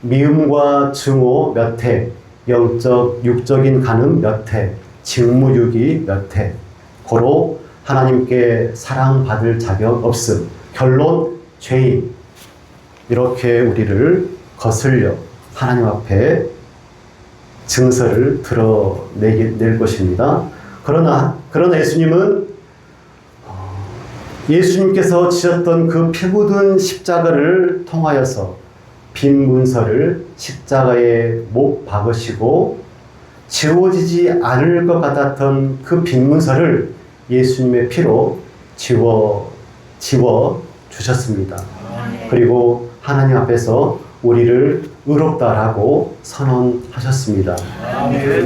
미움과 증오 몇 회, 영적, 육적인 간음 몇 해, 직무유기 몇 해, 고로 하나님께 사랑받을 자격 없음, 결론 죄인. 이렇게 우리를 거슬려 하나님 앞에 증서를 드러낼 것입니다. 그러나 예수님께서 지셨던 그 피 묻은 십자가를 통하여서 빈 문서를 십자가에 못 박으시고 지워지지 않을 것 같았던 그 빈 문서를 예수님의 피로 지워 주셨습니다. 그리고 하나님 앞에서 우리를 의롭다라고 선언하셨습니다.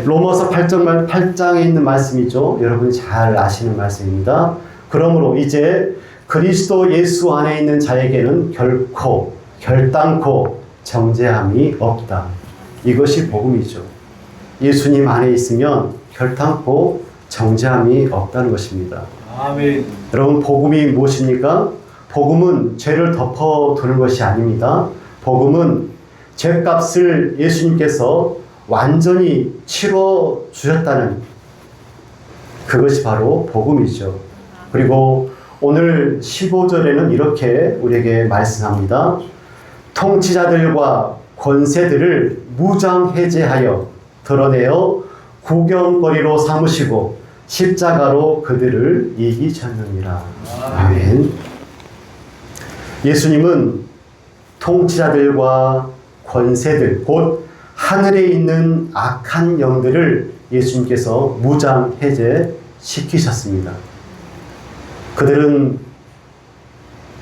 로마서 8장에 있는 말씀이죠. 여러분이 잘 아시는 말씀입니다. 그러므로 이제 그리스도 예수 안에 있는 자에게는 결단코 정죄함이 없다. 이것이 복음이죠. 예수님 안에 있으면 결단코 정죄함이 없다는 것입니다. 아멘. 여러분, 복음이 무엇입니까? 복음은 죄를 덮어두는 것이 아닙니다. 복음은 죄값을 예수님께서 완전히 치러 주셨다는 그것이 바로 복음이죠. 그리고 오늘 15절에는 이렇게 우리에게 말씀합니다. 통치자들과 권세들을 무장해제하여 드러내어 구경거리로 삼으시고 십자가로 그들을 이기셨느니라. 아멘. 예수님은 통치자들과 권세들, 곧 하늘에 있는 악한 영들을 예수님께서 무장해제시키셨습니다. 그들은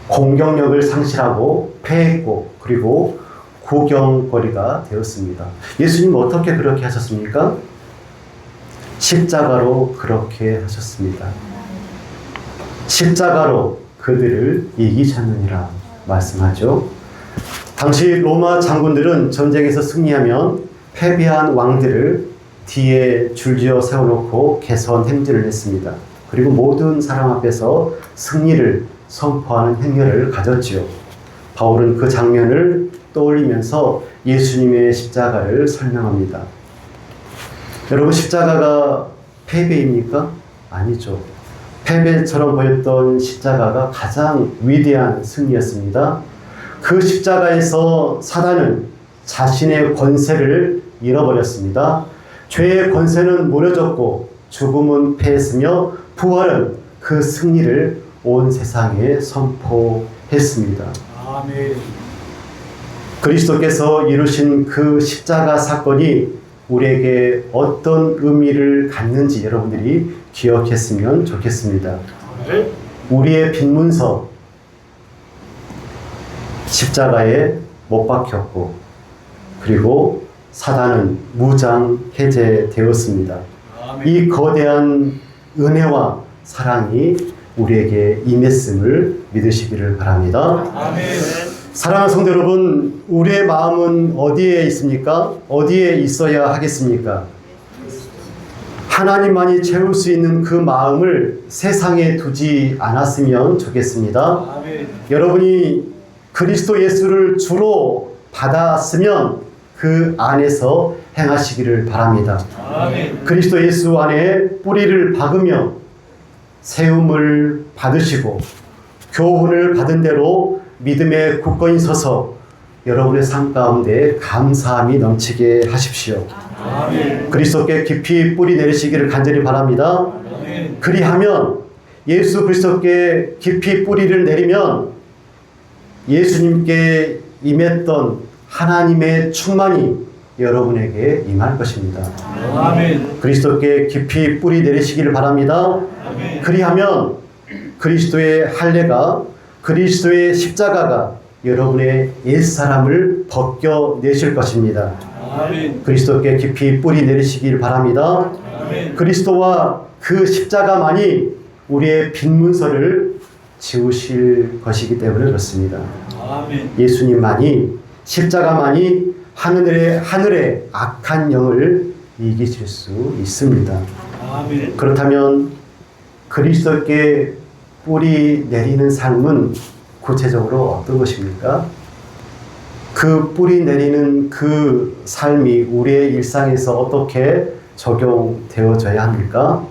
공격력을 상실하고 패했고 그리고 구경거리가 되었습니다. 예수님은 어떻게 그렇게 하셨습니까? 십자가로 그렇게 하셨습니다. 십자가로 그들을 이기셨느니라 말씀하죠. 당시 로마 장군들은 전쟁에서 승리하면 패배한 왕들을 뒤에 줄지어 세워놓고 개선 행진을 했습니다. 그리고 모든 사람 앞에서 승리를 선포하는 행렬을 가졌지요. 바울은 그 장면을 떠올리면서 예수님의 십자가를 설명합니다. 여러분, 십자가가 패배입니까? 아니죠. 패배처럼 보였던 십자가가 가장 위대한 승리였습니다. 그 십자가에서 사단은 자신의 권세를 잃어버렸습니다. 죄의 권세는 무너졌고 죽음은 패했으며 부활은 그 승리를 온 세상에 선포했습니다. 아멘. 그리스도께서 이루신 그 십자가 사건이 우리에게 어떤 의미를 갖는지 여러분들이 기억했으면 좋겠습니다. 우리의 빈 문서 십자가에 못 박혔고 그리고 사단은 무장 해제되었습니다. 이 거대한 은혜와 사랑이 우리에게 임했음을 믿으시기를 바랍니다. 아멘. 사랑하는 성도 여러분, 우리의 마음은 어디에 있습니까? 어디에 있어야 하겠습니까? 하나님만이 채울 수 있는 그 마음을 세상에 두지 않았으면 좋겠습니다. 아멘. 여러분이 그리스도 예수를 주로 받았으면 그 안에서 행하시기를 바랍니다. 아멘. 그리스도 예수 안에 뿌리를 박으며 세움을 받으시고 교훈을 받은 대로 믿음의 굳건히 서서 여러분의 삶 가운데 감사함이 넘치게 하십시오. 아멘. 그리스도께 깊이 뿌리 내리시기를 간절히 바랍니다. 아멘. 그리하면 예수 그리스도께 깊이 뿌리를 내리면 예수님께 임했던 하나님의 충만이 여러분에게 임할 것입니다. 아멘. 그리스도께 깊이 뿌리 내리시기를 바랍니다. 아멘. 그리하면 그리스도의 할례가, 그리스도의 십자가가 여러분의 옛사람을 벗겨내실 것입니다. 아멘. 그리스도께 깊이 뿌리 내리시길 바랍니다. 아멘. 그리스도와 그 십자가만이 우리의 빈 문서를 지우실 것이기 때문에 그렇습니다. 아멘. 예수님만이, 십자가만이 하늘의 악한 영을 이기실 수 있습니다. 아멘. 그렇다면 그리스도께 뿌리 내리는 삶은 구체적으로 어떤 것입니까? 그 그 뿌리 내리는 그 삶이 우리의 일상에서 어떻게 적용되어져야 합니까?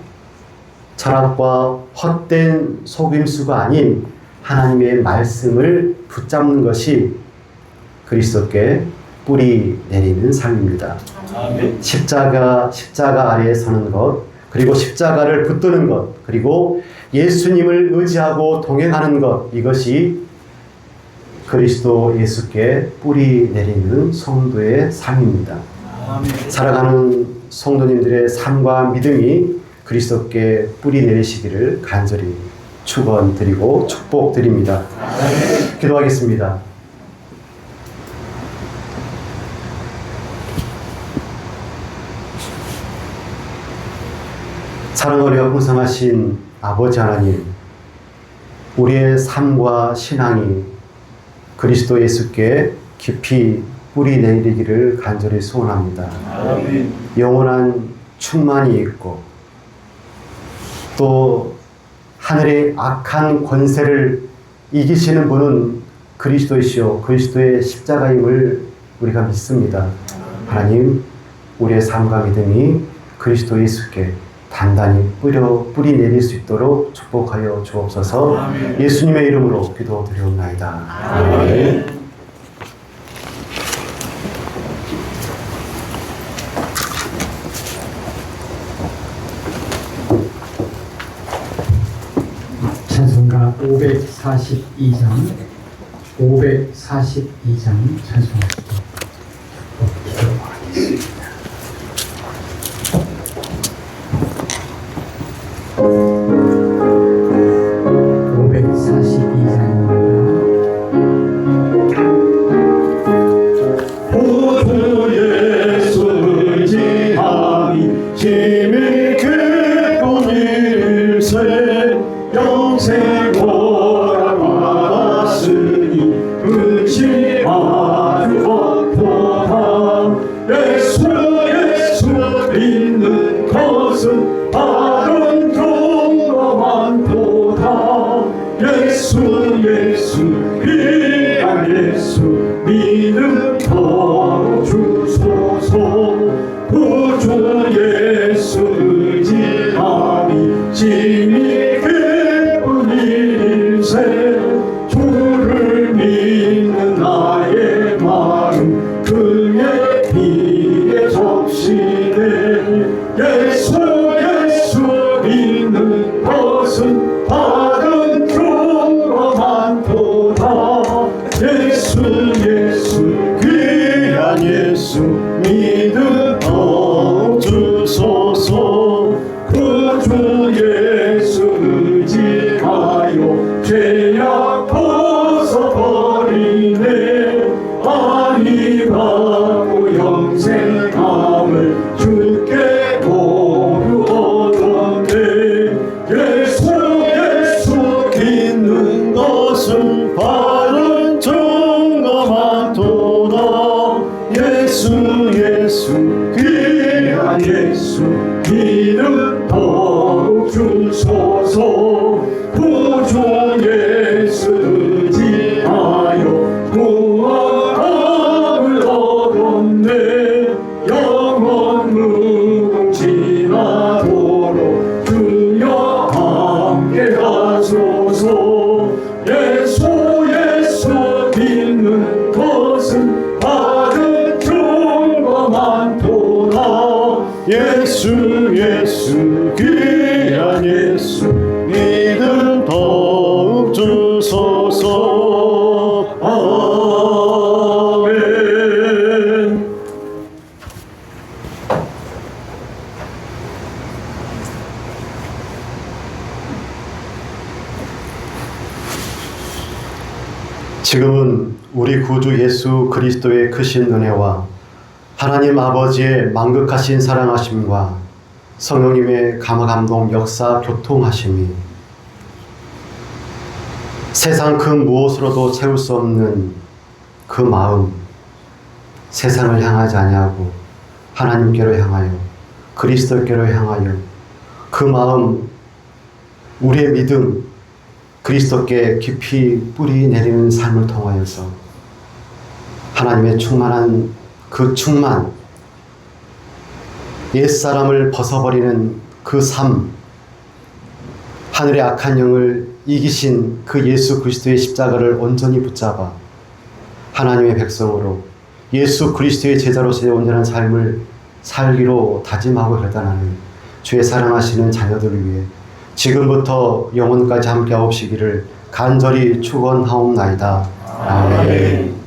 철학과 헛된 속임수가 아닌 하나님의 말씀을 붙잡는 것이 그리스도께 뿌리 내리는 삶입니다. 아멘. 십자가 아래에 서는 것, 그리고 십자가를 붙드는 것, 그리고 예수님을 의지하고 동행하는 것, 이것이 그리스도 예수께 뿌리 내리는 성도의 삶입니다. 아멘. 살아가는 성도님들의 삶과 믿음이 그리스도께 뿌리 내리시기를 간절히 축원드리고 축복드립니다. 기도하겠습니다. 사랑하며 풍성하신 아버지 하나님, 우리의 삶과 신앙이 그리스도 예수께 깊이 뿌리 내리기를 간절히 소원합니다. 아멘. 영원한 충만이 있고 또 하늘의 악한 권세를 이기시는 분은 그리스도이시오, 그리스도의 십자가임을 우리가 믿습니다. 하나님, 우리의 삶과 믿음이 그리스도 예수께 단단히 뿌리 내릴 수 있도록 축복하여 주옵소서. 아멘. 예수님의 이름으로 기도드리옵나이다. 아멘. 찬송가 542장 찬송하시고 기도하겠습니다. 지금은 우리 구주 예수 그리스도의 크신 은혜와 하나님 아버지의 만극하신 사랑하심과 성령님의 감화감동 역사 교통하심이 세상 그 무엇으로도 채울 수 없는 그 마음, 세상을 향하지 아니하고 하나님께로 향하여 그리스도께로 향하여 그 마음, 우리의 믿음, 그리스도께 깊이 뿌리 내리는 삶을 통하여서 하나님의 충만한 그 충만, 옛사람을 벗어버리는 그 삶, 하늘의 악한 영을 이기신 그 예수 그리스도의 십자가를 온전히 붙잡아 하나님의 백성으로 예수 그리스도의 제자로서의 온전한 삶을 살기로 다짐하고 결단하는 주의 사랑하시는 자녀들을 위해 지금부터 영원까지 함께 하옵시기를 간절히 축원하옵나이다. 아멘.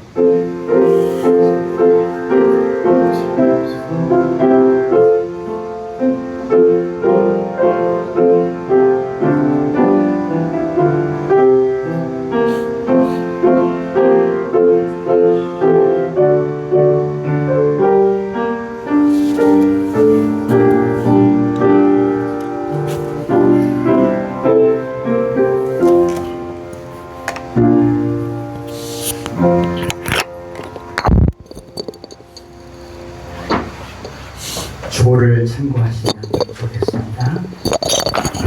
주보를 참고하시면 좋겠습니다.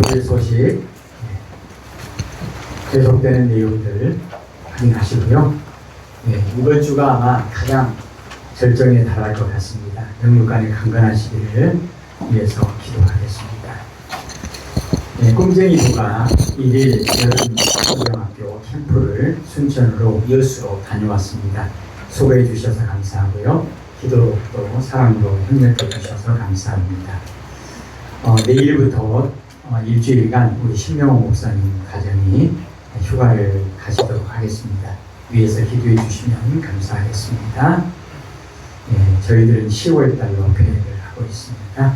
교회 소식 계속되는 내용들 확인하시고요. 이번 주가 아마 가장 절정에 달할 것 같습니다. 영육간에 강건하시기를 위해서 기도하겠습니다. 꿈쟁이부가 1일 여름고등학교 캠프를 순천으로 여수로 다녀왔습니다. 소개해 주셔서 감사하고요. 기도도 사랑도 협력해 주셔서 감사합니다. 내일부터 일주일간 우리 신명호 목사님 가정이 휴가를 가시도록 하겠습니다. 위에서 기도해 주시면 감사하겠습니다. 저희들은 10월 달로 계획을 하고 있습니다.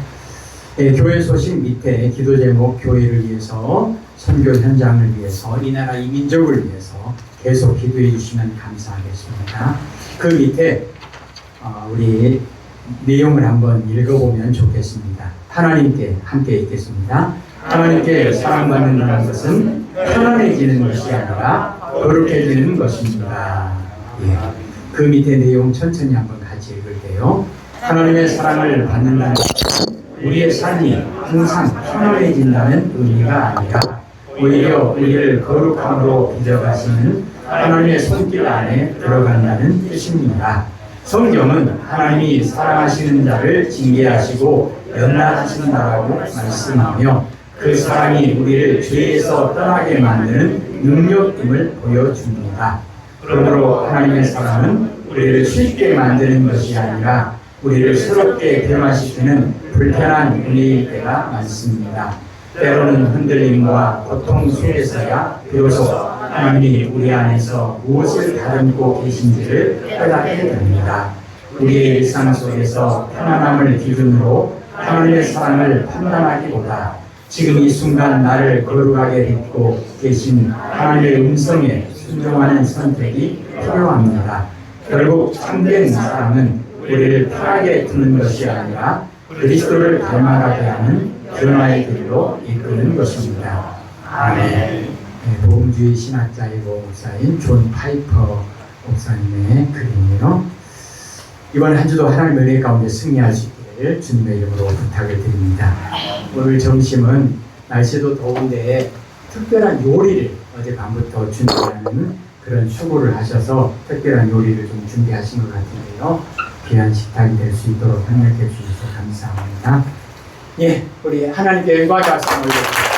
교회 소식 밑에 기도 제목, 교회를 위해서, 선교 현장을 위해서, 이 나라 이 민족을 위해서 계속 기도해 주시면 감사하겠습니다. 그 밑에 우리 내용을 한번 읽어보면 좋겠습니다. 하나님께 함께 읽겠습니다. 하나님께 사랑받는다는 것은 편안해지는 것이 아니라 거룩해지는 것입니다. 그 밑에 내용 천천히 한번 같이 읽을게요. 하나님의 사랑을 받는다는 것은 우리의 삶이 항상 편안해진다는 의미가 아니라 오히려 우리를 거룩함으로 빚어가시는 하나님의 손길 안에 들어간다는 뜻입니다. 성경은 하나님이 사랑하시는 자를 징계하시고 연락하신다라고 말씀하며 그 사랑이 우리를 죄에서 떠나게 만드는 능력임을 보여줍니다. 그러므로 하나님의 사랑은 우리를 쉽게 만드는 것이 아니라 우리를 새롭게 변화시키는 불편한 은혜일 때가 많습니다. 때로는 흔들림과 고통 속에서야 비로소 하나님이 우리 안에서 무엇을 다듬고 계신지를 깨닫게 됩니다. 우리의 일상 속에서 편안함을 기준으로 하나님의 사랑을 판단하기보다 지금 이 순간 나를 거룩하게 믿고 계신 하나님의 음성에 순종하는 선택이 필요합니다. 결국 참된 사랑은 우리를 편하게 두는 것이 아니라 그리스도를 닮아가게 하는 변화의 길로 이끄는 것입니다. 아멘. 복음주의 신학자이고 목사인 존 파이퍼 목사님의 글이네요. 이번 한 주도 하나님의 은혜 가운데 승리할 수 있기를 주님의 이름으로 부탁을 드립니다. 오늘 점심은 날씨도 더운데 특별한 요리를 어젯밤부터 준비하는 그런 수고를 하셔서 특별한 요리를 좀 준비하신 것 같은데요. 귀한 식탁이 될 수 있도록 협력해 주셔서 감사합니다. 우리 하나님께 영광의 박수 올려주세요.